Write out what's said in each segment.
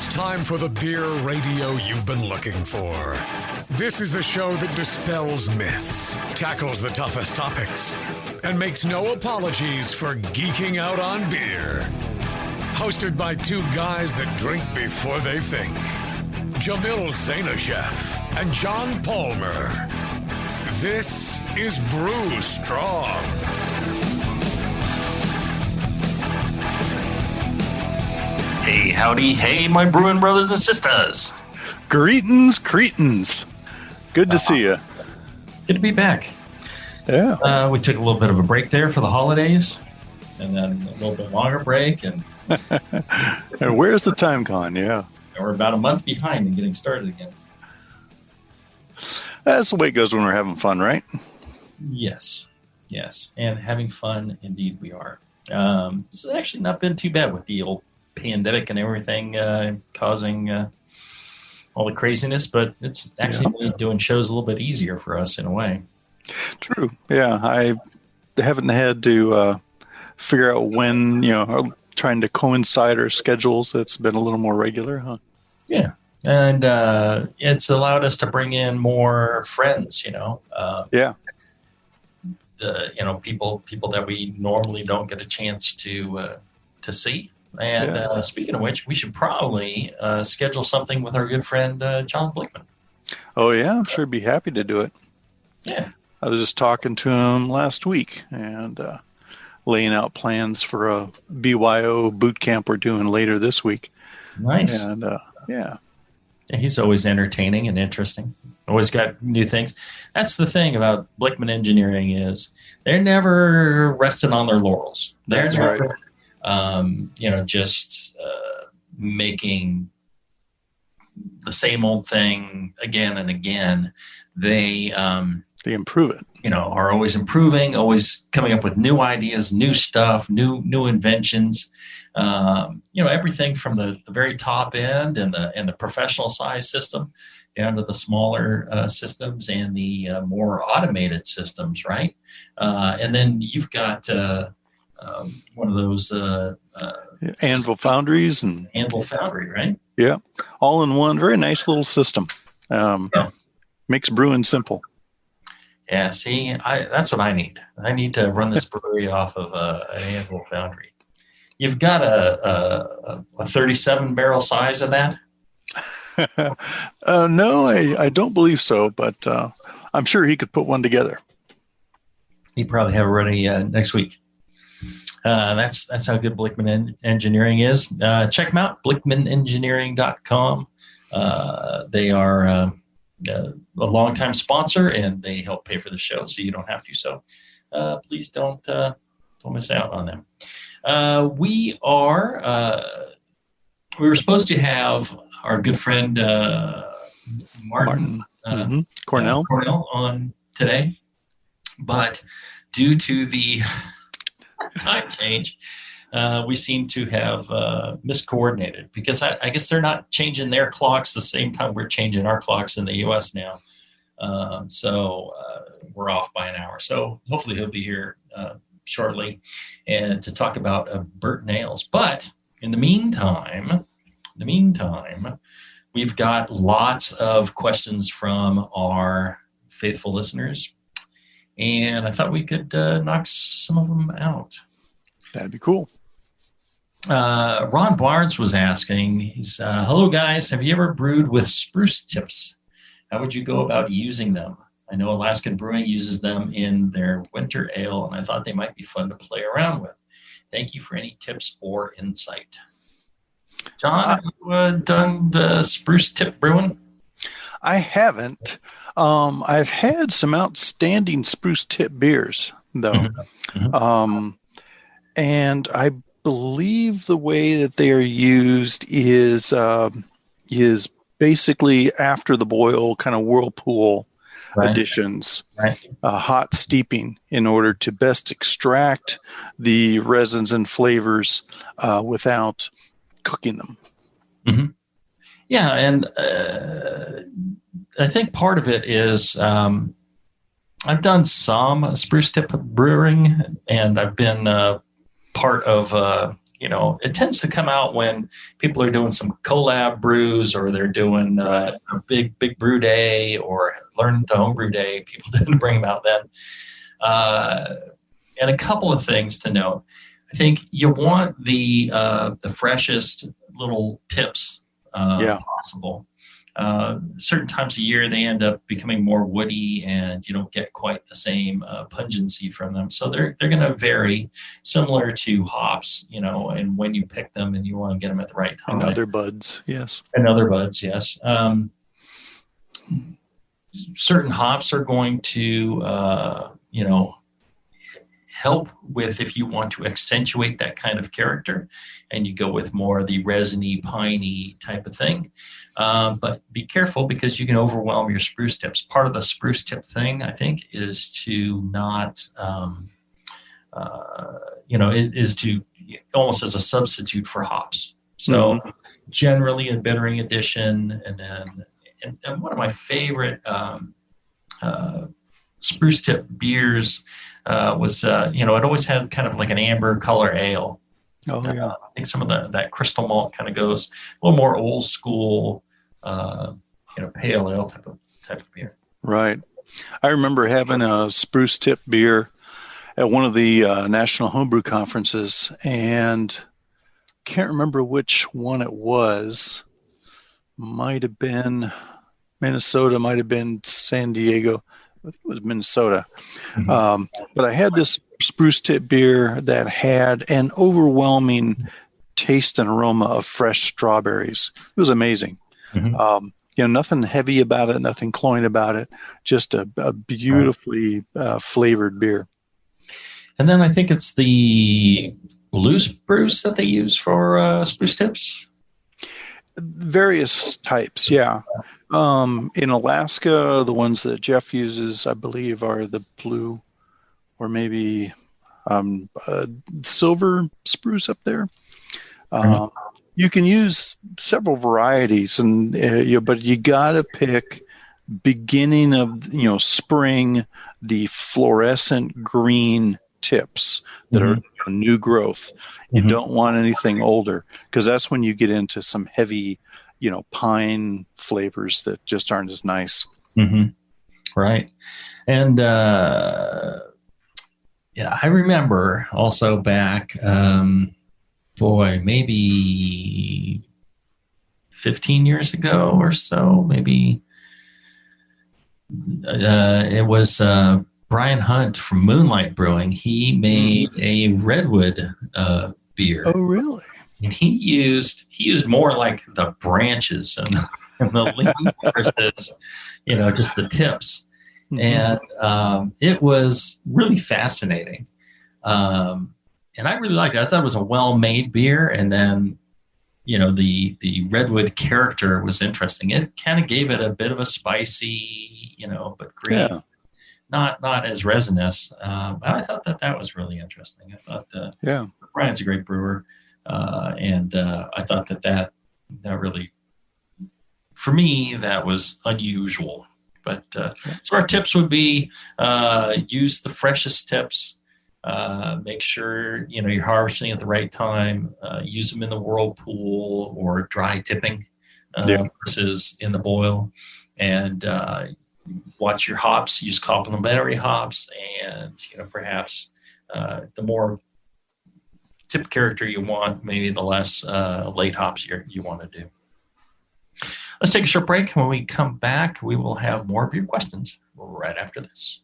It's time for the beer radio you've been looking for. This is the show that dispels myths, tackles the toughest topics, and makes no apologies for geeking out on beer. Hosted by two guys that drink before they think. Jamil Zainasheff and John Palmer. This is Brew Strong. Hey, howdy. Hey, my brewing brothers and sisters. Greetings, Cretans. Good to see you. Good to be back. Yeah. We took a little bit of a break there for the holidays, and then a little bit longer break, and And where's the time gone? Yeah. we're about a month behind in getting started again. That's the way it goes when we're having fun, right? Yes, and having fun, indeed we are. It's actually not been too bad with the old pandemic and everything causing all the craziness, but it's actually made doing shows a little bit easier for us in a way. True. Yeah. I haven't had to figure out when, trying to coincide our schedules. It's been a little more regular, huh? Yeah. And it's allowed us to bring in more friends, Yeah. People that we normally don't get a chance to see. And speaking of which, we should probably schedule something with our good friend John Blickman. Oh, yeah. I'm sure he'd be happy to do it. Yeah. I was just talking to him last week and laying out plans for a BYO boot camp we're doing later this week. Nice. And yeah. He's always entertaining and interesting. Always got new things. That's the thing about Blickman Engineering is they're never resting on their laurels. They're That's never, right. just making the same old thing again and again. They improve it. Are always improving, always coming up with new ideas, new stuff, new inventions. Everything from the very top end and the professional size system down to the smaller systems and the more automated systems, right? And then you've got one of those Anvil Foundries and Anvil Foundry, right? Yeah, all in one. Very nice little system. Makes brewing simple. Yeah, see, that's what I need. I need to run this brewery off of an Anvil Foundry. You've got a 37 barrel size of that? No, I don't believe so, but I'm sure he could put one together. He'd probably have it ready next week. That's how good Blickman Engineering is. Check them out, blickmanengineering.com. They are a longtime sponsor, and they help pay for the show, so you don't have to. So please don't miss out on them. We were supposed to have our good friend Martin Cornell on today, but due to the time change, we seem to have miscoordinated because I guess they're not changing their clocks the same time we're changing our clocks in the U.S. now. So we're off by an hour. So hopefully he'll be here shortly and to talk about Burton Ales. But in the meantime, we've got lots of questions from our faithful listeners, and I thought we could knock some of them out. That'd be cool. Ron Barnes was asking, he's, hello guys, have you ever brewed with spruce tips? How would you go about using them? I know Alaskan Brewing uses them in their winter ale, and I thought they might be fun to play around with. Thank you for any tips or insight. John, have you done the spruce tip brewing? I haven't. I've had some outstanding spruce tip beers, though. And I believe the way that they are used is basically after the boil, kind of whirlpool additions, hot steeping in order to best extract the resins and flavors without cooking them. Mm-hmm. Yeah, and I think part of it is I've done some spruce tip brewing, and I've been part of it tends to come out when people are doing some collab brews, or they're doing a big brew day, or learn the homebrew day. People tend to bring them out then. And a couple of things to note. I think you want the freshest little tips possible. Certain times of year, they end up becoming more woody, and you don't get quite the same pungency from them. So they're going to vary, similar to hops, and when you pick them, and you want to get them at the right time. And other buds, yes. Certain hops are going to, help with, if you want to accentuate that kind of character, and you go with more of the resiny, piney type of thing. But be careful, because you can overwhelm your spruce tips. Part of the spruce tip thing, I think, is to not, is to almost as a substitute for hops. So generally a bittering addition, and then and one of my favorite spruce tip beers was, it always had kind of like an amber color ale. Oh, yeah. I think some of that crystal malt kind of goes a little more old school, pale ale type of beer. Right. I remember having a spruce tip beer at one of the national homebrew conferences, and can't remember which one it was. Might have been Minnesota, might have been San Diego. I think it was Minnesota. But I had this spruce tip beer that had an overwhelming taste and aroma of fresh strawberries. It was amazing. Nothing heavy about it, nothing cloying about it, just a beautifully flavored beer. And then I think it's the blue spruce that they use for spruce tips. Various types, yeah. In Alaska, the ones that Jeff uses, I believe, are the blue, or maybe silver spruce up there. You can use several varieties, and but you got to pick beginning of spring, the fluorescent green tips that are new growth. You don't want anything older, because that's when you get into some heavy, pine flavors that just aren't as nice. Right. And I remember also back, maybe 15 years ago or so, maybe it was Brian Hunt from Moonlight Brewing. He made a redwood beer. Oh, really? And he used more like the branches and the leaves versus, just the tips. And it was really fascinating. And I really liked it. I thought it was a well-made beer. And then, the redwood character was interesting. It kind of gave it a bit of a spicy, but green. Yeah. Not as resinous. But I thought that was really interesting. I thought, Brian's a great brewer. And I thought that really, for me, that was unusual. But so our tips would be use the freshest tips. Make sure you're harvesting at the right time. Use them in the whirlpool or dry tipping versus in the boil. And watch your hops. Use complementary hops, and perhaps the more tip character you want, maybe the less late hops you want to do. Let's take a short break. When we come back, we will have more of your questions right after this.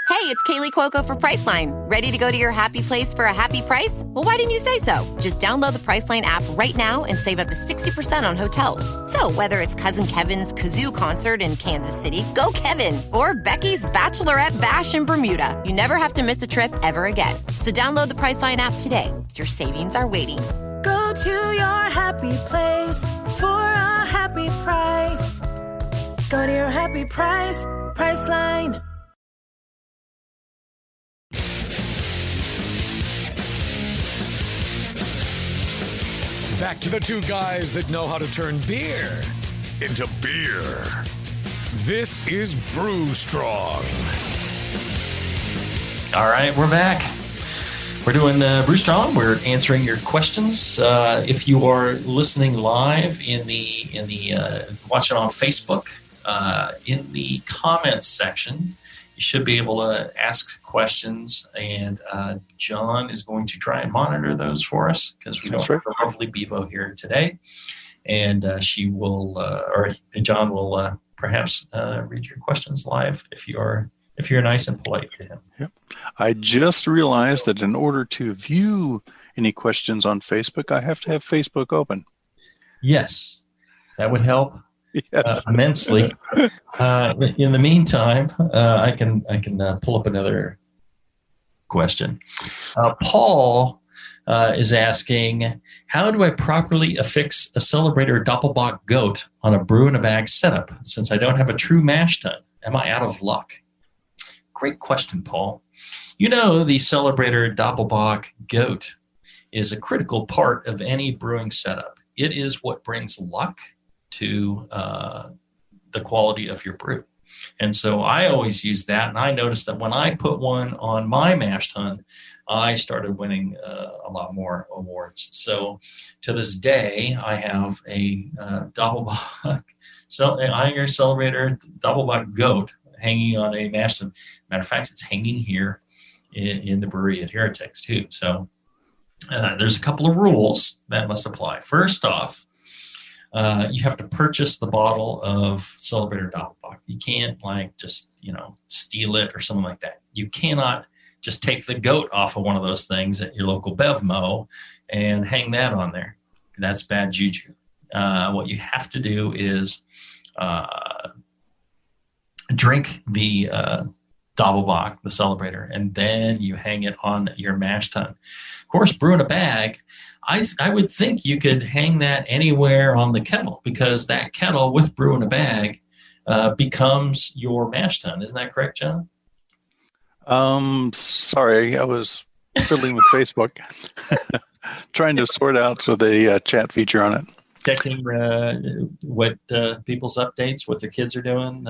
Hey, it's Kaylee Cuoco for Priceline. Ready to go to your happy place for a happy price? Well, why didn't you say so? Just download the Priceline app right now and save up to 60% on hotels. So whether it's Cousin Kevin's Kazoo Concert in Kansas City, go Kevin, or Becky's Bachelorette Bash in Bermuda, you never have to miss a trip ever again. So download the Priceline app today. Your savings are waiting. Go to your happy place for a happy price. Go to your happy price, Priceline. Back to the two guys that know how to turn beer into beer. This is Brew Strong. All right, we're back. We're doing Brew Strong. We're answering your questions. If you are listening live in the watching on Facebook, in the comments section, you should be able to ask questions, and John is going to try and monitor those for us because we don't have a lovely Bevo here today, and she will, or John will perhaps read your questions live if you're nice and polite to him. Yep. I just realized that in order to view any questions on Facebook, I have to have Facebook open. Yes, that would help immensely. In the meantime, I can pull up another question. Paul is asking, how do I properly affix a Celebrator Doppelbock goat on a brew in a bag setup since I don't have a true mash tun? Am I out of luck? Great question, Paul. You know, the Celebrator Doppelbock goat is a critical part of any brewing setup. It is what brings luck to the quality of your brew. And so I always use that, and I noticed that when I put one on my mash tun, I started winning a lot more awards. So to this day, I have a Doppelbock, Iyer Celebrator Doppelbock goat hanging on a mash tun. Matter of fact, it's hanging here in the brewery at Heretics too. So there's a couple of rules that must apply. First off, you have to purchase the bottle of Celebrator Doppelbock. You can't just steal it or something like that. You cannot just take the goat off of one of those things at your local Bevmo and hang that on there. That's bad juju. What you have to do is drink the Doppelbock, the Celebrator, and then you hang it on your mash tun. Of course, brew in a bag, I would think you could hang that anywhere on the kettle because that kettle with brew in a bag becomes your mash tun. Isn't that correct, John? Sorry, I was fiddling with Facebook, trying to sort out the chat feature on it. Checking what people's updates, what their kids are doing,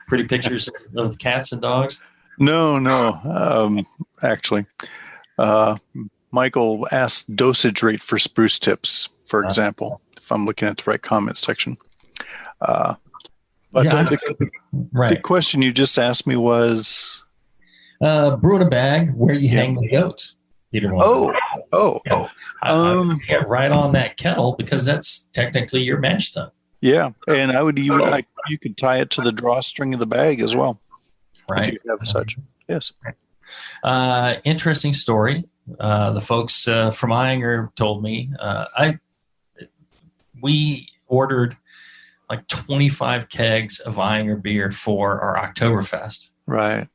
pretty pictures of cats and dogs. No. Actually, Michael asked dosage rate for spruce tips, for example, if I'm looking at the right comment section. The question you just asked me was... brew in a bag where you hang the goats. Either one. I get right on that kettle because that's technically your mash tun. Yeah, and I would even you could tie it to the drawstring of the bag as well. Right. If you have such. Yes. Interesting story. The folks from Iyer told me we ordered like 25 kegs of Iyer beer for our Oktoberfest. Right.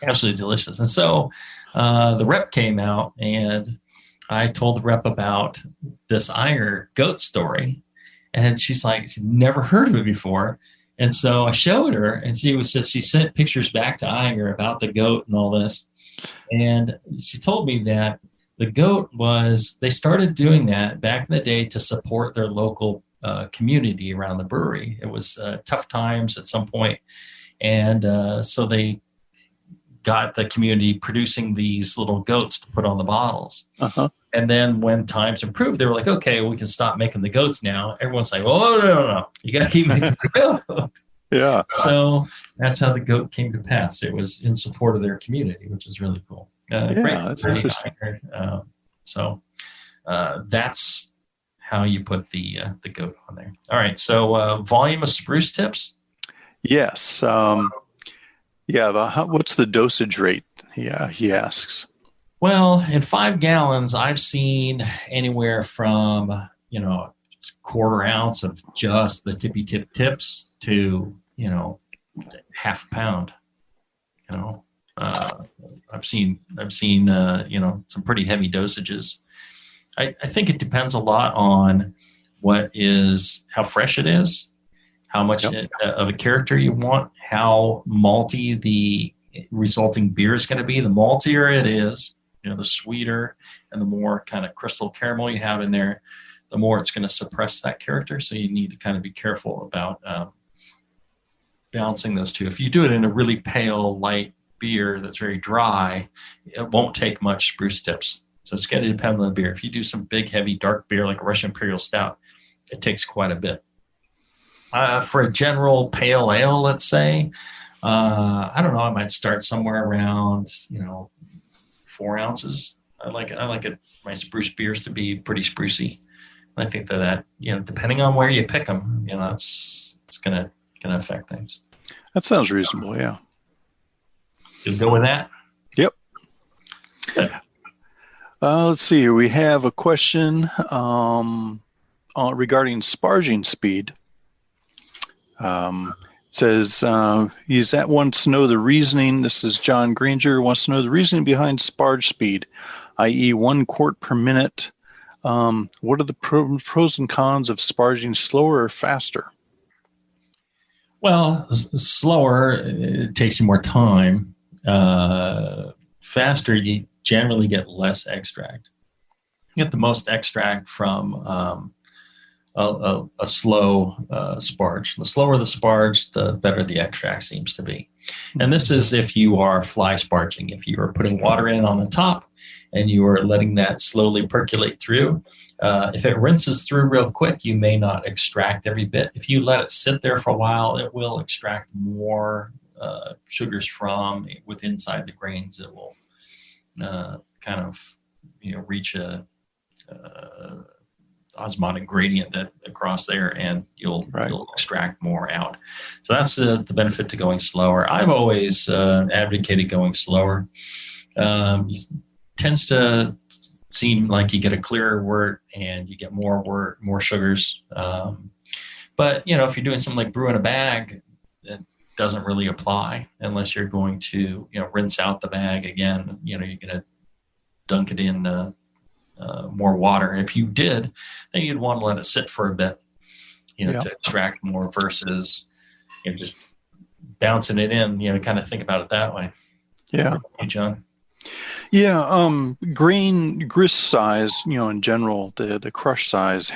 Absolutely delicious. And so the rep came out, and I told the rep about this Iyer goat story, and she's like, she'd never heard of it before. And so I showed her, and she sent pictures back to Iyer about the goat and all this. And she told me that the goat they started doing that back in the day to support their local community around the brewery. It was tough times at some point. And so they got the community producing these little goats to put on the bottles. Uh-huh. And then when times improved, they were like, okay, we can stop making the goats now. Everyone's like, oh, no. You got to keep making the goat. Yeah. So that's how the goat came to pass. It was in support of their community, which is really cool. That's interesting. So that's how you put the goat on there. All right. So volume of spruce tips? Yes. What's the dosage rate? Yeah, he asks. Well, in 5 gallons, I've seen anywhere from, quarter ounce of just the tippy tip tips to, half a pound. I've seen some pretty heavy dosages. I think it depends a lot on how fresh it is, how much of a character you want, how malty the resulting beer is going to be. The maltier it is, the sweeter and the more kind of crystal caramel you have in there, the more it's going to suppress that character. So you need to kind of be careful about balancing those two. If you do it in a really pale, light beer that's very dry, it won't take much spruce tips. So it's going to depend on the beer. If you do some big, heavy, dark beer like a Russian Imperial Stout, it takes quite a bit. For a general pale ale, let's say, I don't know, I might start somewhere around, 4 ounces. I like my spruce beers to be pretty sprucey. I think that depending on where you pick them, it's gonna affect things. That sounds reasonable. Yeah. You'll go with that. Yep. Good. Let's see here. We have a question regarding sparging speed. Says wants to know the reasoning. This is John Granger, wants to know the reasoning behind sparge speed, i.e. 1 quart per minute. What are the pros and cons of sparging slower or faster? Well, slower, it takes you more time. Faster, you generally get less extract. You get the most extract from a slow sparge. The slower the sparge, the better the extract seems to be. And this is if you are fly sparging. If you are putting water in on the top and you are letting that slowly percolate through, if it rinses through real quick, you may not extract every bit. If you let it sit there for a while, it will extract more sugars from inside the grains. It will kind of reach a osmotic gradient that across there, and you'll extract more out. So that's the benefit to going slower. I've always advocated going slower. Tends to seem like you get a clearer wort and you get more wort, more sugars. But if you're doing something like brew in a bag, it doesn't really apply unless you're going to rinse out the bag again. You're going to dunk it in more water. If you did, then you'd want to let it sit for a bit, to extract more versus just bouncing it in. Kind of think about it that way. Yeah. Hey, John. Yeah. Grain grist size, in general, the crush size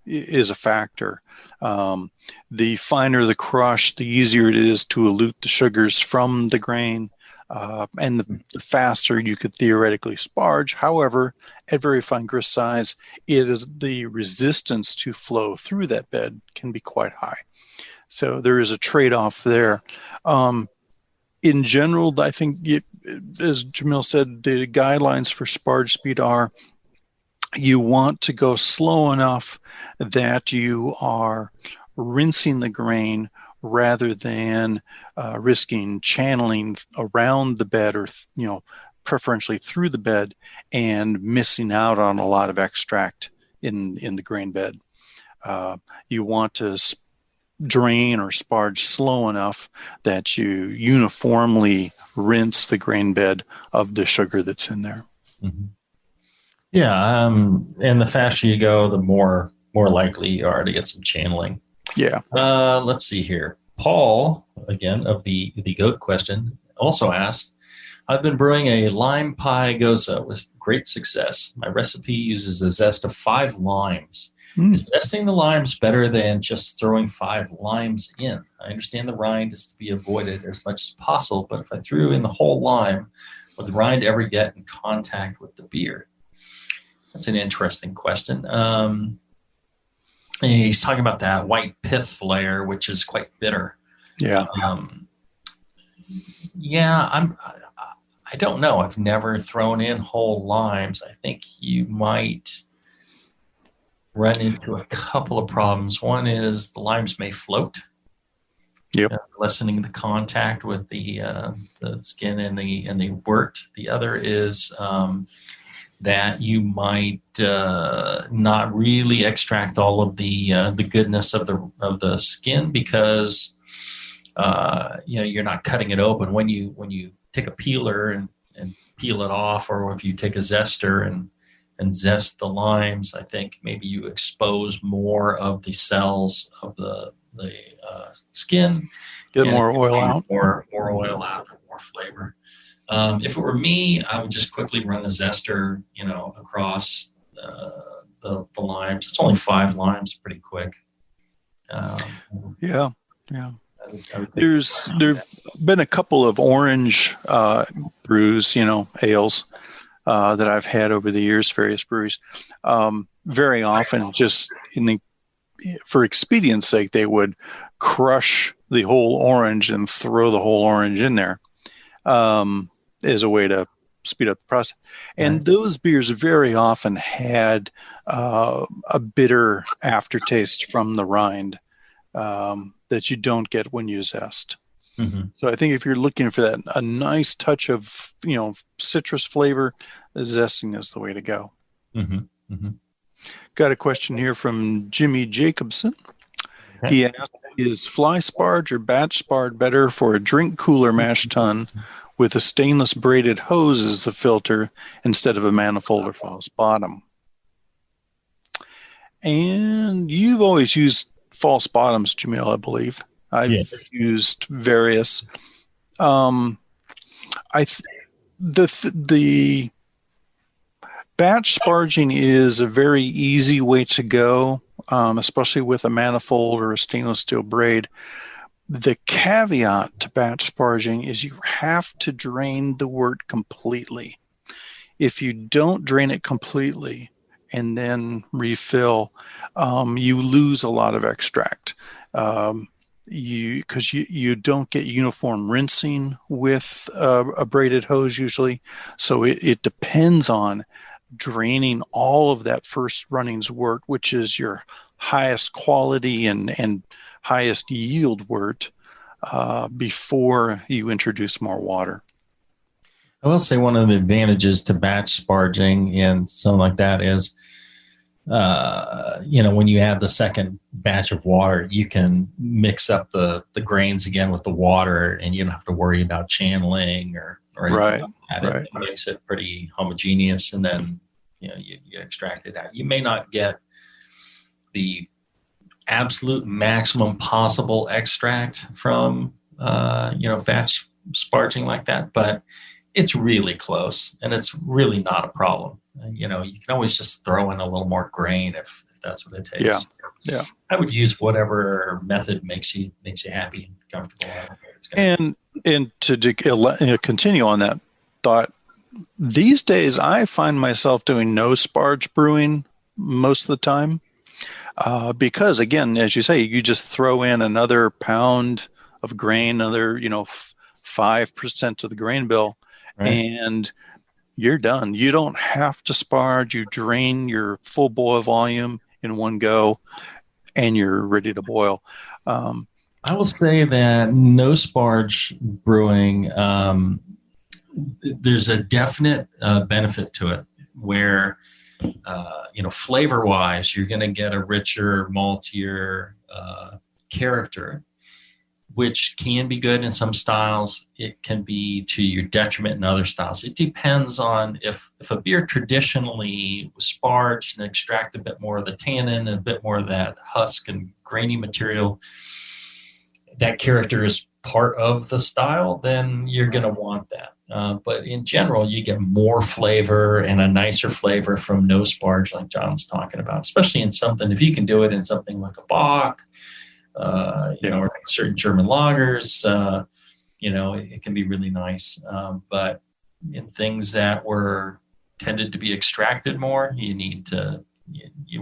is a factor. The finer the crush, the easier it is to elute the sugars from the grain. And the faster you could theoretically sparge. However, at very fine grist size, the resistance to flow through that bed can be quite high. So there is a trade-off there. In general, I think, as Jamil said, the guidelines for sparge speed are you want to go slow enough that you are rinsing the grain rather than risking channeling around the bed or, preferentially through the bed and missing out on a lot of extract in the grain bed. You want to drain or sparge slow enough that you uniformly rinse the grain bed of the sugar that's in there. Mm-hmm. Yeah, and the faster you go, the more likely you are to get some channeling. Yeah. Let's see here. Paul, again, of the goat question, also asked, I've been brewing a lime pie goza with great success. My recipe uses a zest of 5 limes. Is zesting the limes better than just throwing 5 limes in? I understand the rind is to be avoided as much as possible, but if I threw in the whole lime, would the rind ever get in contact with the beer? That's an interesting question. He's talking about that white pith layer, which is quite bitter. Yeah. I don't know. I've never thrown in whole limes. I think you might run into a couple of problems. One is the limes may float, lessening the contact with the skin and the wort. The other is that you might not really extract all of the goodness of the skin because you're not cutting it open. When you take a peeler and peel it off, or if you take a zester and zest the limes, I think maybe you expose more of the cells of the skin. Get more oil out. More oil out, more flavor. If it were me, I would just quickly run the zester, across the limes. It's only 5 limes, pretty quick. Yeah. There've been a couple of orange brews, ales that I've had over the years, various breweries. Very often, just for expedience sake, they would crush the whole orange and throw the whole orange in there as a way to speed up the process. And those beers very often had a bitter aftertaste from the rind that you don't get when you zest. Mm-hmm. So I think if you're looking for that, a nice touch of, citrus flavor, zesting is the way to go. Mm-hmm. Mm-hmm. Got a question here from Jimmy Jacobson. Okay. He asked, is fly sparge or batch sparge better for a drink cooler mash tun with a stainless braided hose as the filter instead of a manifold or false bottom? And you've always used false bottoms, Jamil, I believe. I've used various. The batch sparging is a very easy way to go, especially with a manifold or a stainless steel braid. The caveat to batch sparging is you have to drain the wort completely. If you don't drain it completely and then refill, you lose a lot of extract. Because you don't get uniform rinsing with a braided hose usually. So it depends on draining all of that first running's wort, which is your highest quality and highest yield wort, before you introduce more water. I will say one of the advantages to batch sparging and something like that is, when you add the second batch of water, you can mix up the grains again with the water, and you don't have to worry about channeling or anything like that. Right. It makes it pretty homogeneous, and then you extract it out. You may not get the absolute maximum possible extract from batch sparging like that, but it's really close, and it's really not a problem. You can always just throw in a little more grain if that's what it takes. Yeah. I would use whatever method makes you happy and comfortable. And to continue on that thought, these days I find myself doing no sparge brewing most of the time, because again, as you say, you just throw in another pound of grain, another 5% of the grain bill, and you're done. You don't have to sparge. You drain your full boil volume in one go, and you're ready to boil. I will say that no sparge brewing, there's a definite benefit to it where, flavor-wise, you're going to get a richer, maltier character, which can be good in some styles. It can be to your detriment in other styles. It depends on if a beer traditionally was sparged and extract a bit more of the tannin and a bit more of that husk and grainy material, that character is part of the style, then you're going to want that. But in general, you get more flavor and a nicer flavor from no sparge like John's talking about, especially in something, if you can do it in something like a Bock, or certain German lagers, it can be really nice. But in things that were tended to be extracted more, you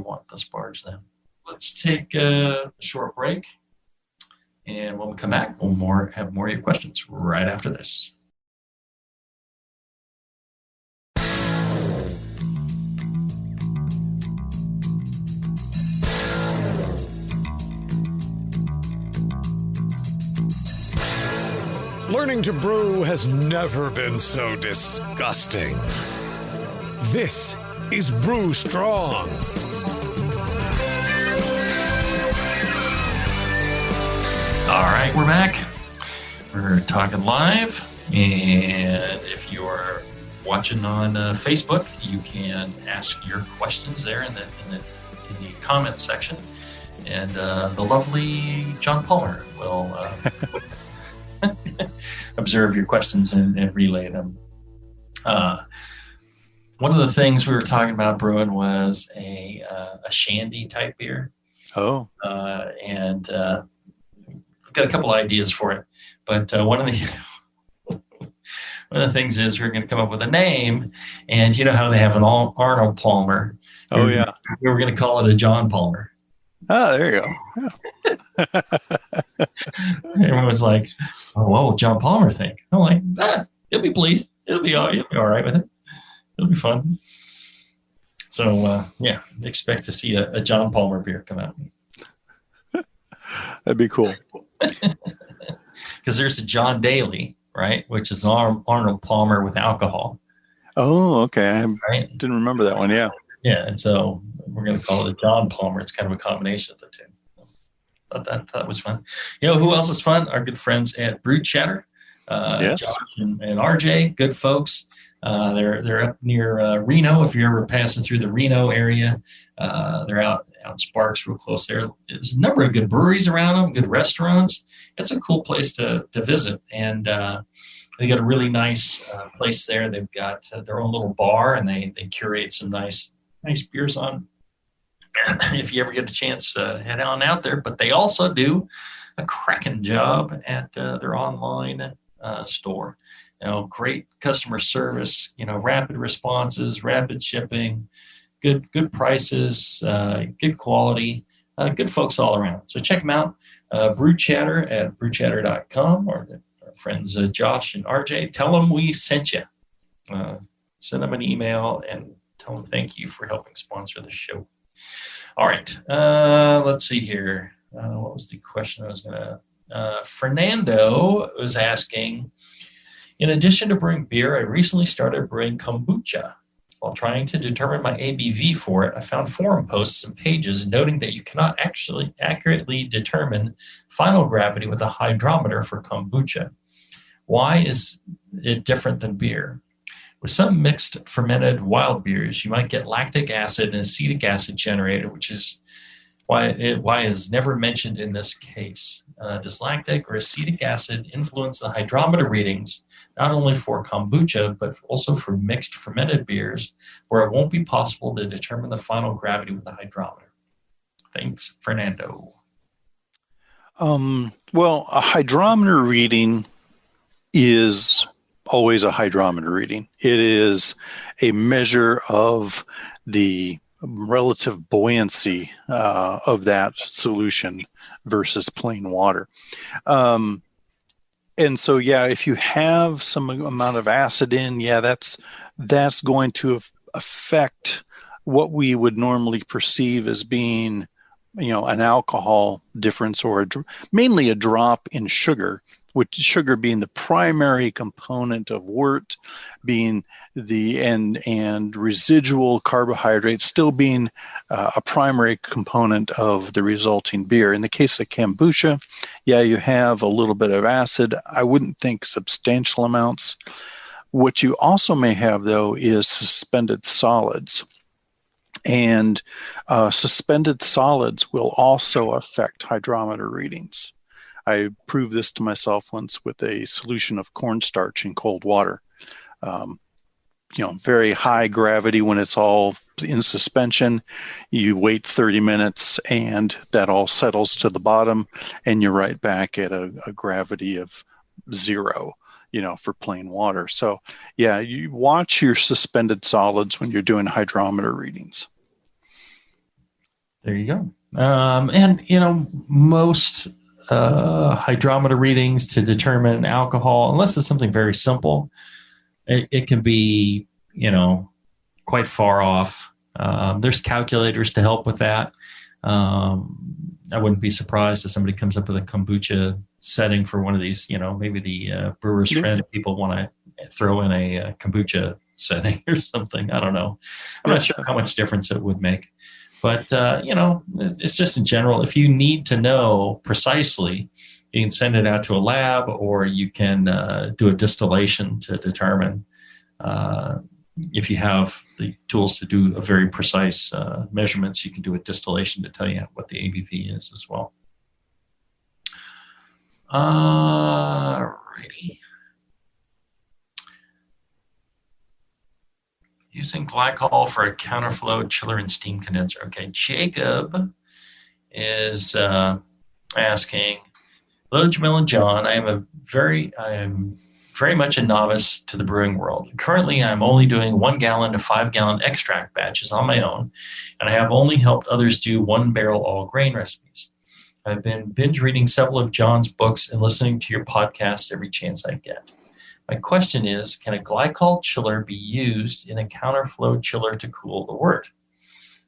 want the sparge then. Let's take a short break. And when we come back, we'll have more of your questions right after this. Learning to brew has never been so disgusting. This is Brew Strong. All right, we're back. We're talking live. And if you're watching on Facebook, you can ask your questions there in the comments section. And the lovely John Palmer will observe your questions and relay them. One of the things we were talking about brewing was a shandy type beer. Oh. And got got a couple ideas for it, but one of the things is we're going to come up with a name, and you know how they have an Arnold Palmer. Oh yeah, we were going to call it a John Palmer. Oh, there you go. Yeah. Everyone was like, "Oh, what will John Palmer think?" I'm like, he'll be pleased. He'll be all right with it. It'll be fun. So expect to see a John Palmer beer come out. That'd be cool. Because there's a John Daly, right, which is an Arnold Palmer with alcohol. Oh, okay. I didn't remember that one. Yeah. Yeah, and so we're going to call it a John Palmer. It's kind of a combination of the two. But that was fun. You know who else is fun? Our good friends at Brew Chatter. Yes. Josh and RJ, good folks. They're up near Reno. If you're ever passing through the Reno area, they're out in Sparks, real close there. There's a number of good breweries around them, good restaurants. It's a cool place to visit, and they got a really nice place there. They've got their own little bar, and they curate some nice beers on. If you ever get a chance, head on out there. But they also do a cracking job at their online store. Great customer service, rapid responses, rapid shipping, good prices, good quality, good folks all around. So check them out, Brew Chatter at brewchatter.com, or our friends Josh and RJ. Tell them we sent you. Send them an email and tell them thank you for helping sponsor the show. All right, let's see here. What was the question I was going to... Fernando was asking, in addition to brewing beer, I recently started brewing kombucha. While trying to determine my ABV for it, I found forum posts and pages noting that you cannot actually accurately determine final gravity with a hydrometer for kombucha. Why is it different than beer? With some mixed fermented wild beers, you might get lactic acid and acetic acid generated, which is why is never mentioned in this case. Does lactic or acetic acid influence the hydrometer readings, not only for kombucha, but also for mixed fermented beers, where it won't be possible to determine the final gravity with a hydrometer? Thanks, Fernando. Well, a hydrometer reading is always a hydrometer reading. It is a measure of the relative buoyancy of that solution versus plain water. And so, if you have some amount of acid in, that's going to affect what we would normally perceive as being, an alcohol difference, or mainly a drop in sugar, with sugar being the primary component of wort, being the and residual carbohydrates still being a primary component of the resulting beer. In the case of kombucha, you have a little bit of acid. I wouldn't think substantial amounts. What you also may have, though, is suspended solids. And suspended solids will also affect hydrometer readings. I proved this to myself once with a solution of cornstarch in cold water. Very high gravity when it's all in suspension. You wait 30 minutes and that all settles to the bottom, and you're right back at a gravity of 0, for plain water. So, you watch your suspended solids when you're doing hydrometer readings. There you go. And, most hydrometer readings to determine alcohol, unless it's something very simple, it can be, quite far off. There's calculators to help with that. I wouldn't be surprised if somebody comes up with a kombucha setting for one of these, maybe the brewer's friend, people want to throw in a kombucha setting or something. I don't know. I'm not sure how much difference it would make. But, it's just in general, if you need to know precisely, you can send it out to a lab, or you can do a distillation to determine if you have the tools to do a very precise measurements. You can do a distillation to tell you what the ABV is as well. Alrighty. Using glycol for a counterflow chiller and steam condenser. Okay, Jacob is asking, Hello, Jamil and John. I am very much a novice to the brewing world. Currently, I'm only doing 1 gallon to 5 gallon extract batches on my own, and I have only helped others do 1 barrel all grain recipes. I've been binge reading several of John's books and listening to your podcast every chance I get. My question is, can a glycol chiller be used in a counterflow chiller to cool the wort?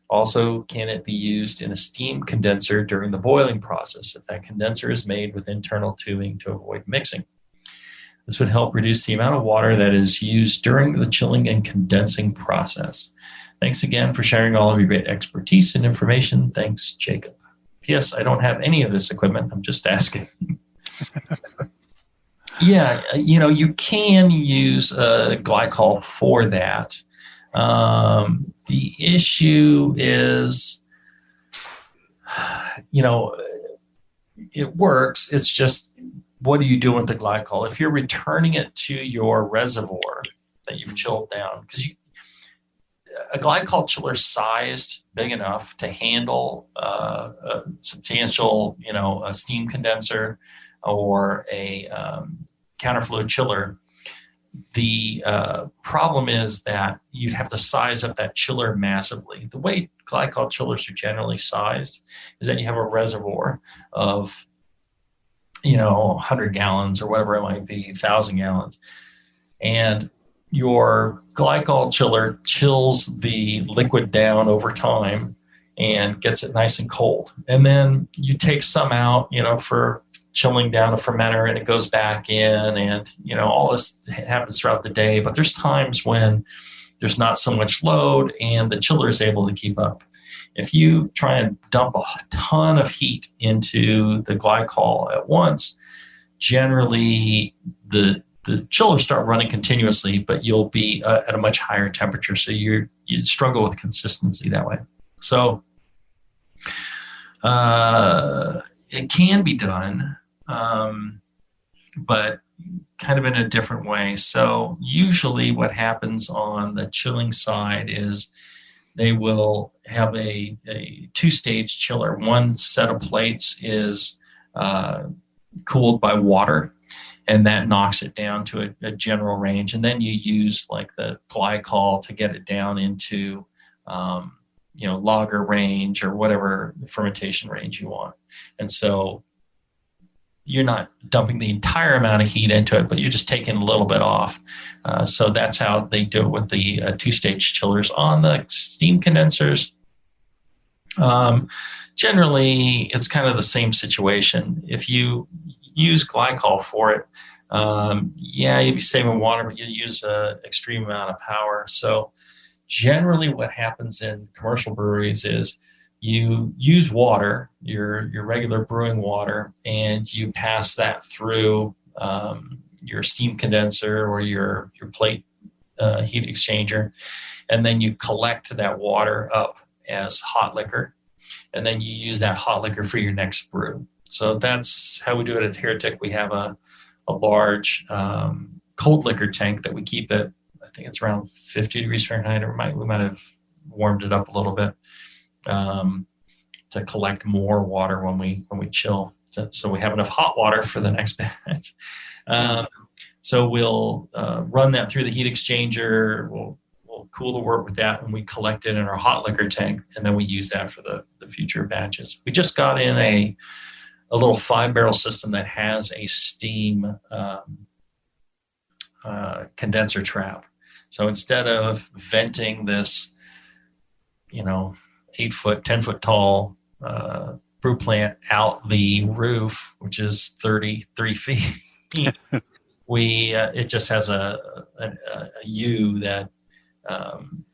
Also, can it be used in a steam condenser during the boiling process if that condenser is made with internal tubing to avoid mixing? This would help reduce the amount of water that is used during the chilling and condensing process. Thanks again for sharing all of your great expertise and information. Thanks, Jacob. P.S. I don't have any of this equipment. I'm just asking. Yeah, you can use glycol for that. The issue is, it works. It's just, what are you doing with the glycol? If you're returning it to your reservoir that you've chilled down, because a glycol chiller sized big enough to handle a substantial, a steam condenser or a counterflow chiller. The problem is that you'd have to size up that chiller massively. The way glycol chillers are generally sized is that you have a reservoir of 100 gallons or whatever it might be, 1,000 gallons. And your glycol chiller chills the liquid down over time and gets it nice and cold. And then you take some out, for chilling down a fermenter, and it goes back in, and all this happens throughout the day. But there's times when there's not so much load and the chiller is able to keep up. If you try and dump a ton of heat into the glycol at once, generally the chillers start running continuously, but you'll be at a much higher temperature, so you struggle with consistency that way. So it can be done, but kind of in a different way. So usually what happens on the chilling side is they will have a two-stage chiller. One set of plates is cooled by water, and that knocks it down to a general range. And then you use like the glycol to get it down into lager range or whatever fermentation range you want. And so you're not dumping the entire amount of heat into it, but you're just taking a little bit off. So that's how they do it with the two-stage chillers. On the steam condensers, generally it's kind of the same situation. If you use glycol for it, you'd be saving water, but you use an extreme amount of power. So generally what happens in commercial breweries is you use water, your regular brewing water, and you pass that through your steam condenser or your plate heat exchanger, and then you collect that water up as hot liquor, and then you use that hot liquor for your next brew. So that's how we do it at Heretic. We have a large cold liquor tank that we keep at, I think it's around 50 degrees Fahrenheit, or we might have warmed it up a little bit to collect more water when we chill. So we have enough hot water for the next batch. So we'll run that through the heat exchanger. We'll cool the wort with that, and we collect it in our hot liquor tank, and then we use that for the future batches. We just got in a little 5-barrel system that has a steam condenser trap. So instead of venting this, 8-foot, 10-foot tall brew plant out the roof, which is 33 feet, it just has a U that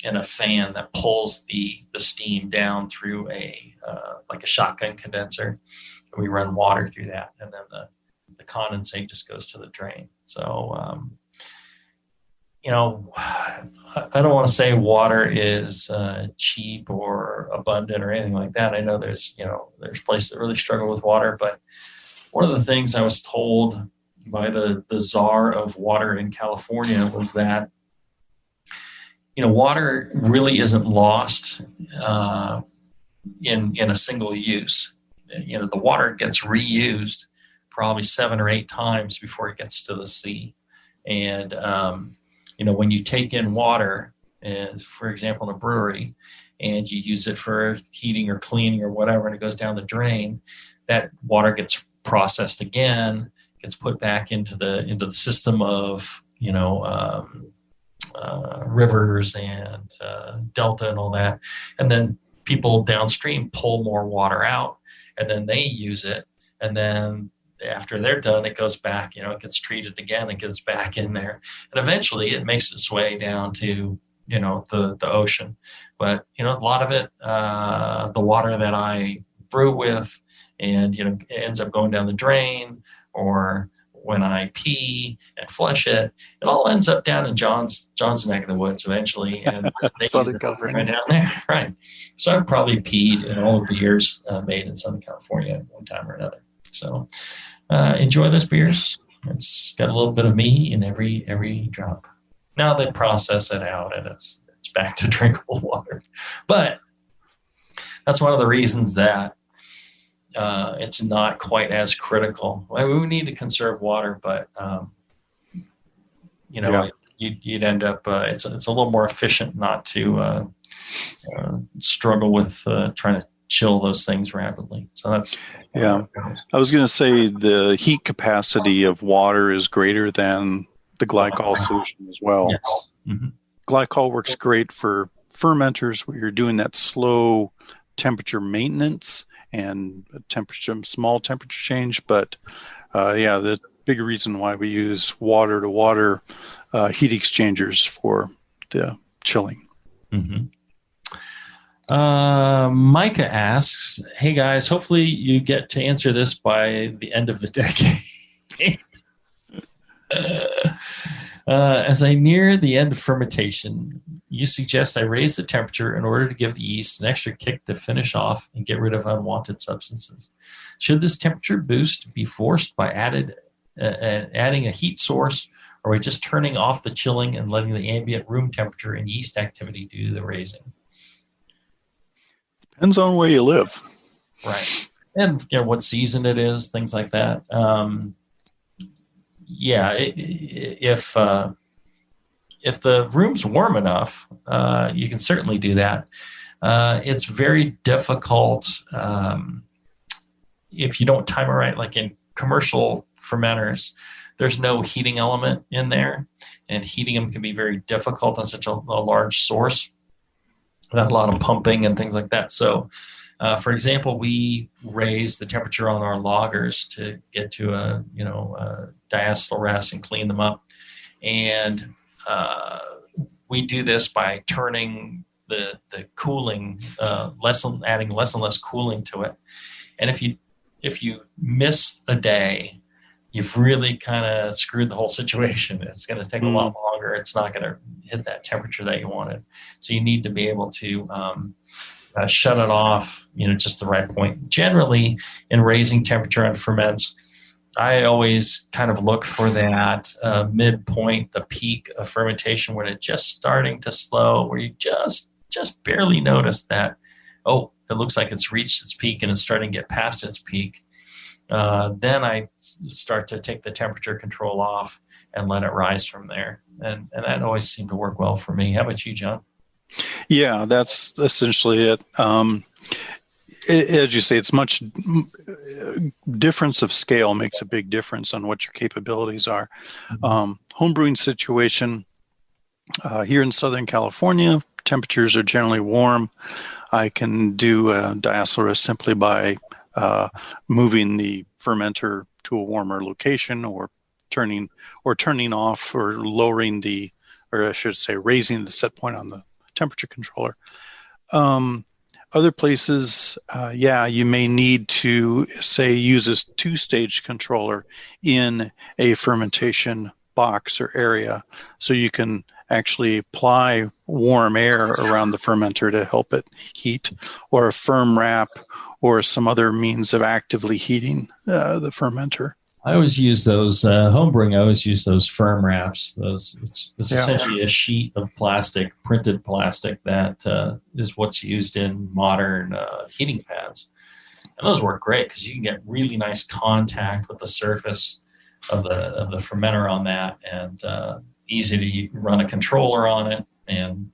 and a fan that pulls the steam down through like a shotgun condenser. And we run water through that, and then the condensate just goes to the drain. So I don't want to say water is cheap or abundant or anything like that. I know there's places that really struggle with water, but one of the things I was told by the czar of water in California was that water really isn't lost in a single use. The water gets reused probably 7 or 8 times before it gets to the sea. And, when you take in water, for example, in a brewery, and you use it for heating or cleaning or whatever, and it goes down the drain, that water gets processed again, gets put back into the system of, rivers and delta and all that. And then people downstream pull more water out, and then they use it. And then after they're done, it goes back, it gets treated again, it gets back in there. And eventually it makes its way down to, the ocean. But, a lot of it, the water that I brew with and, it ends up going down the drain, or when I pee and flush it, it all ends up down in John's neck of the woods eventually. And they Southern California right down there. Right. So I've probably peed in all of the beers made in Southern California at one time or another. So enjoy those beers. It's got a little bit of me in every drop. Now they process it out and it's back to drinkable water. But that's one of the reasons that it's not quite as critical. We need to conserve water, but you'd end up. It's a little more efficient not to struggle with trying to chill those things rapidly. So that's I was going to say the heat capacity of water is greater than the glycol solution as well. Yes. Mm-hmm. Glycol works great for fermenters where you're doing that slow temperature maintenance and small temperature change. But the big reason why we use water to water heat exchangers for the chilling. Mm-hmm. Micah asks, hey guys, hopefully you get to answer this by the end of the decade. As I near the end of fermentation, you suggest I raise the temperature in order to give the yeast an extra kick to finish off and get rid of unwanted substances. Should this temperature boost be forced by adding a heat source, or are we just turning off the chilling and letting the ambient room temperature and yeast activity do the raising? Depends on where you live. Right. And what season it is, things like that. If the room's warm enough, you can certainly do that. It's very difficult if you don't time it right. Like in commercial fermenters, there's no heating element in there, and heating them can be very difficult on such a large source without a lot of pumping and things like that. So, for example, we raise the temperature on our lagers to get to a diacetyl rest and clean them up. And we do this by turning the cooling, adding less and less cooling to it. And if you miss a day, you've really kind of screwed the whole situation. It's going to take a lot longer. It's not going to hit that temperature that you wanted. So you need to be able to shut it off, just the right point. Generally, in raising temperature on ferments, I always kind of look for that midpoint, the peak of fermentation, when it's just starting to slow, where you just barely notice that, it looks like it's reached its peak and it's starting to get past its peak. Then I start to take the temperature control off and let it rise from there. And that always seemed to work well for me. How about you, John? Yeah, that's essentially it. As you say, it's much difference of scale makes a big difference on what your capabilities are. Homebrewing situation here in Southern California, temperatures are generally warm. I can do diacetyl rest simply by moving the fermenter to a warmer location, or turning off or lowering raising the set point on the temperature controller. Other places, you may need to use a 2-stage controller in a fermentation box or area, so you can actually apply warm air around the fermenter to help it heat, or a firm wrap, or some other means of actively heating the fermenter. I always use those homebrewing. I always use those firm wraps. It's essentially a sheet of plastic, printed plastic, that is what's used in modern heating pads. And those work great because you can get really nice contact with the surface of the fermenter on that, and easy to run a controller on it. And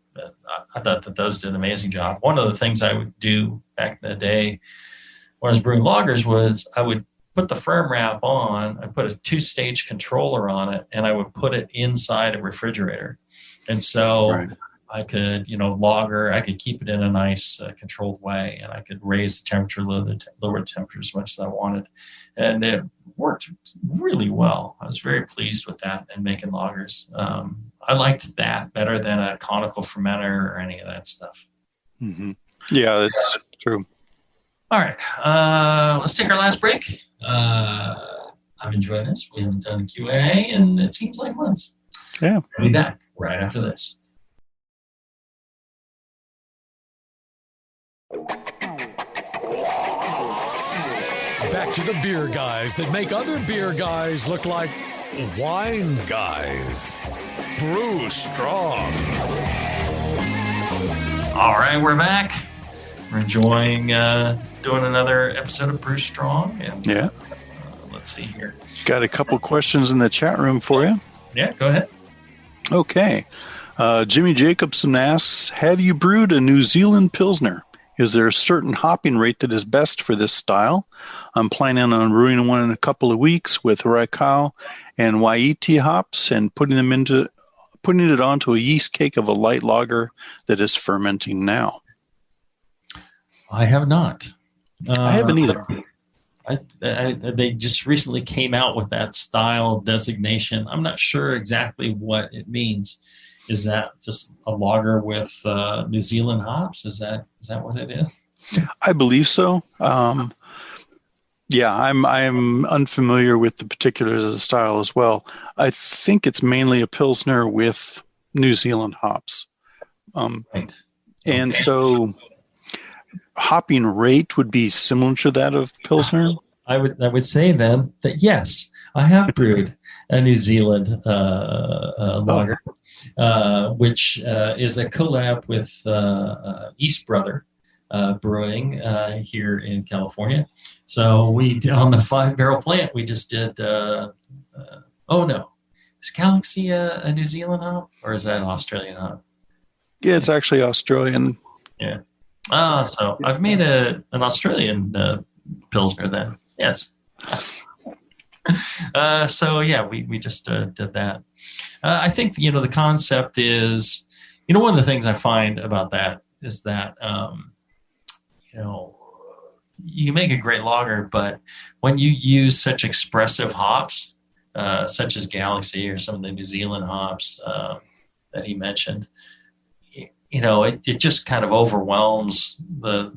I thought that those did an amazing job. One of the things I would do back in the day when I was brewing lagers was I would put the firm wrap on, I put a 2-stage controller on it, and I would put it inside a refrigerator. And so I could, lager, I could keep it in a nice controlled way, and I could raise the temperature, lower the temperature as much as I wanted. And it worked really well. I was very pleased with that and making lagers. I liked that better than a conical fermenter or any of that stuff. Mm-hmm. Yeah, that's true. All right. Let's take our last break. I've enjoyed this. We haven't done a Q&A, and it seems like months. Yeah. We'll be back right after this. Back to the beer guys that make other beer guys look like wine guys. Brew Strong. All right, we're back. We're enjoying doing another episode of Brew Strong. And, let's see here. Got a couple questions in the chat room for you. Yeah, go ahead. Okay. Jimmy Jacobson asks, have you brewed a New Zealand Pilsner? Is there a certain hopping rate that is best for this style? I'm planning on brewing one in a couple of weeks with Raikau and Waiti hops and putting it onto a yeast cake of a light lager that is fermenting now. I have not. I haven't either. They just recently came out with that style designation. I'm not sure exactly what it means. Is that just a lager with New Zealand hops? Is that what it is? I believe so. I'm unfamiliar with the particulars of the style as well. I think it's mainly a Pilsner with New Zealand hops. Right. And so hopping rate would be similar to that of Pilsner? I would say then that yes, I have brewed a New Zealand lager, which is a collab with East Brother Brewing here in California. So we did on the 5-barrel plant. We just did. Is Galaxy a New Zealand hop or is that an Australian hop? Yeah, it's actually Australian. Yeah. So I've made an Australian Pilsner then. Yes. We just did that. I think, the concept is, one of the things I find about that is that, you can make a great lager, but when you use such expressive hops, such as Galaxy or some of the New Zealand hops that he mentioned, it just kind of overwhelms the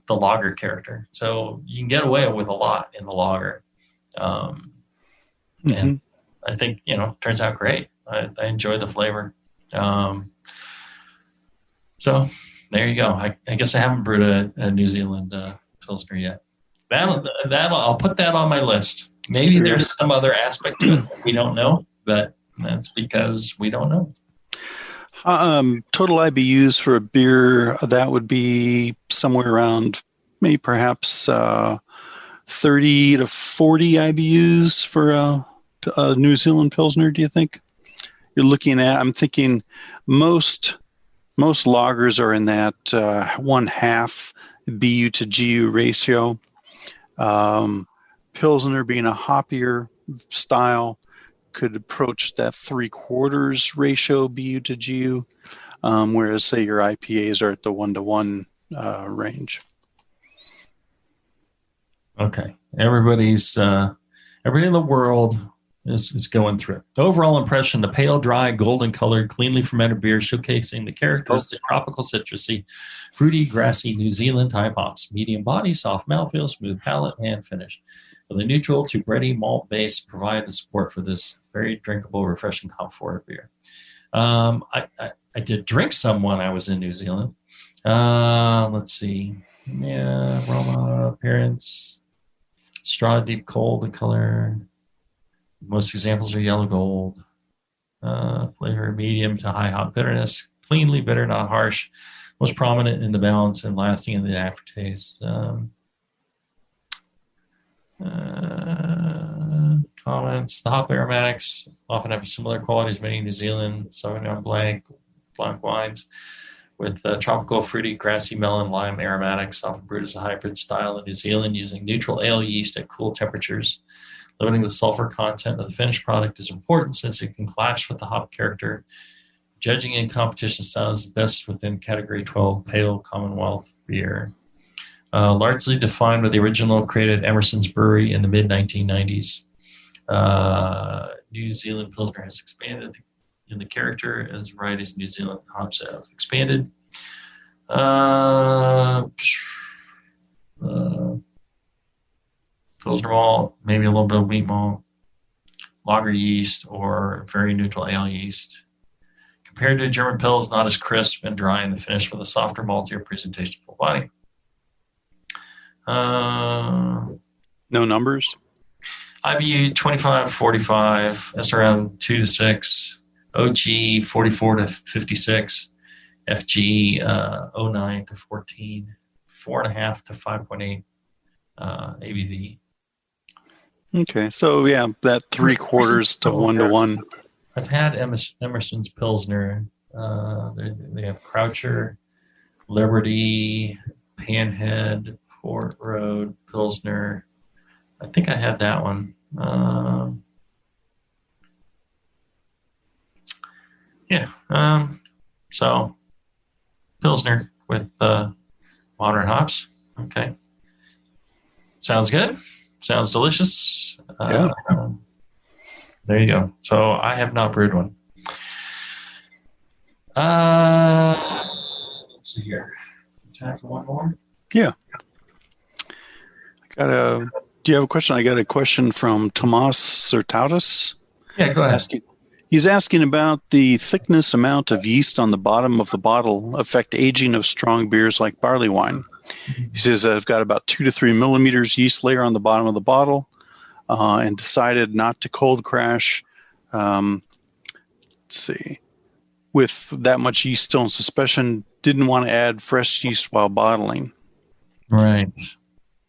lager character. So you can get away with a lot in the lager. And I think, turns out great. I enjoy the flavor. So there you go. I guess I haven't brewed a New Zealand Pilsner yet. I'll put that on my list. Maybe there's some other aspect to it we don't know, but that's because we don't know. Total IBUs for a beer, that would be somewhere around maybe perhaps 30 to 40 IBUs for a New Zealand Pilsner, do you think? I'm thinking most lagers are in that 1/2 BU to GU ratio. Pilsner being a hoppier style could approach that 3/4 ratio BU to GU, whereas say your IPAs are at the 1-to-1 range. Okay, everybody in the world is going through it. The overall impression: the pale, dry, golden-colored, cleanly fermented beer, showcasing the characteristic tropical, citrusy, fruity, grassy New Zealand type hops. Medium body, soft mouthfeel, smooth palate, and finish. With a neutral to bready malt base, provide the support for this very drinkable, refreshing hop-forward beer. I did drink some when I was in New Zealand. Let's see. Yeah, aroma, appearance, straw, deep cold, the color. Most examples are yellow gold. Flavor, medium to high hop bitterness. Cleanly bitter, not harsh. Most prominent in the balance and lasting in the aftertaste. Comments. The hop aromatics often have similar qualities as many New Zealand Sauvignon Blanc wines with tropical, fruity, grassy, melon, lime aromatics, often brewed as a hybrid style in New Zealand using neutral ale yeast at cool temperatures. Limiting the sulfur content of the finished product is important since it can clash with the hop character. Judging in competition styles is best within Category 12 Pale Commonwealth beer. Largely defined by the original created Emerson's Brewery in the mid-1990s. New Zealand Pilsner has expanded in the character as varieties of New Zealand hops have expanded. Pilsner malt, maybe a little bit of wheat malt, lager yeast, or very neutral ale yeast. Compared to German Pils, not as crisp and dry in the finish with a softer, maltier presentation full body. No numbers? IBU 25-45, SRM 2 to 6, OG 44 to 56, FG 09 to 14, 4.5 to 5.8 ABV. Okay, so yeah, that 3/4 to 1 to 1. I've had Emerson's Pilsner. They have Croucher, Liberty, Panhead, Fort Road, Pilsner. I think I had that one. So Pilsner with modern hops. Okay. Sounds good. Sounds delicious. Yeah. There you go. So I have not brewed one. Let's see here. Time for one more? Yeah. Do you have a question? I got a question from Tomas Sertautis. Yeah, go ahead. He's asking about the thickness amount of yeast on the bottom of the bottle affect aging of strong beers like barley wine. He says, I've got about 2 to 3 millimeters yeast layer on the bottom of the bottle and decided not to cold crash. Let's see. With that much yeast still in suspension, didn't want to add fresh yeast while bottling. Right.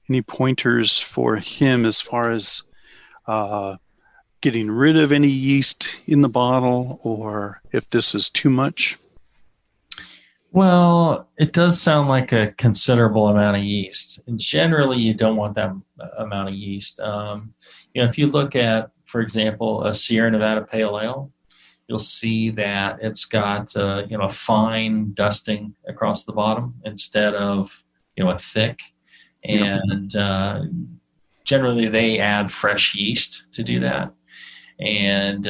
Any pointers for him as far as getting rid of any yeast in the bottle, or if this is too much? Well, it does sound like a considerable amount of yeast. And generally, you don't want that amount of yeast. If you look at, for example, a Sierra Nevada Pale Ale, you'll see that it's got a fine dusting across the bottom instead of a thick. And generally, they add fresh yeast to do that. And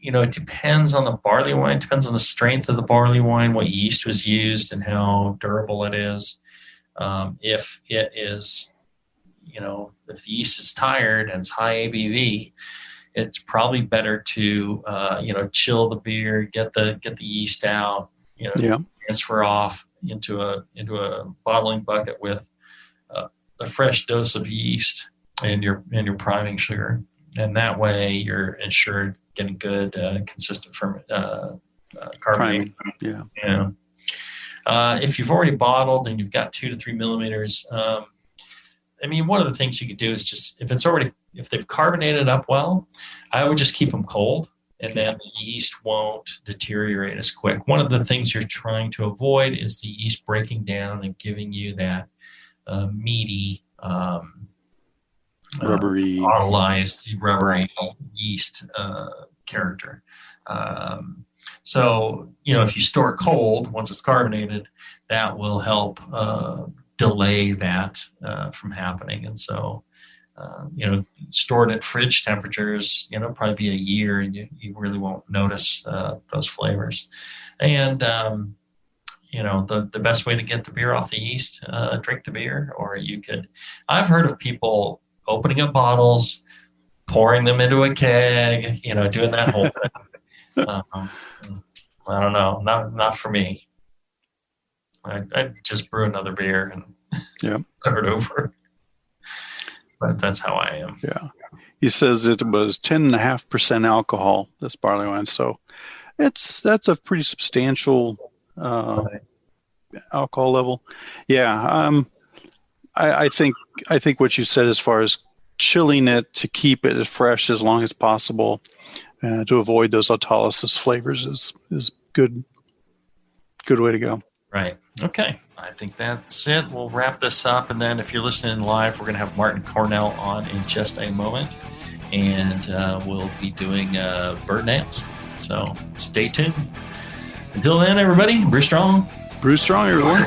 it depends on the barley wine, it depends on the strength of the barley wine, what yeast was used, and how durable it is. If it is, if the yeast is tired and it's high ABV, it's probably better to, chill the beer, get the yeast out, transfer off into a bottling bucket with a fresh dose of yeast and your priming sugar. And that way you're ensured getting good, consistent carbonate. Yeah. If you've already bottled and you've got 2 to 3 millimeters, one of the things you could do is just, if they've carbonated up well, I would just keep them cold, and then the yeast won't deteriorate as quick. One of the things you're trying to avoid is the yeast breaking down and giving you that meaty, rubbery, autolyzed, rubbery yeast character. So, if you store it cold, once it's carbonated, that will help delay that from happening. And so, stored at fridge temperatures, probably be a year, and you really won't notice those flavors. And, the best way to get the beer off the yeast, drink the beer, or I've heard of people opening up bottles, pouring them into a keg, doing that whole thing. I don't know, not for me. I'd just brew another beer and start over. But that's how I am. Yeah. He says it was 10.5% alcohol, this barley wine. So that's a pretty substantial alcohol level. Yeah. I think what you said as far as chilling it to keep it fresh as long as possible to avoid those autolysis flavors is good way to go. Right. Okay. I think that's it. We'll wrap this up, and then if you're listening live, we're going to have Martin Cornell on in just a moment, and we'll be doing Bird Nails. So stay tuned. Until then, everybody, brew strong. Brew strong, everyone.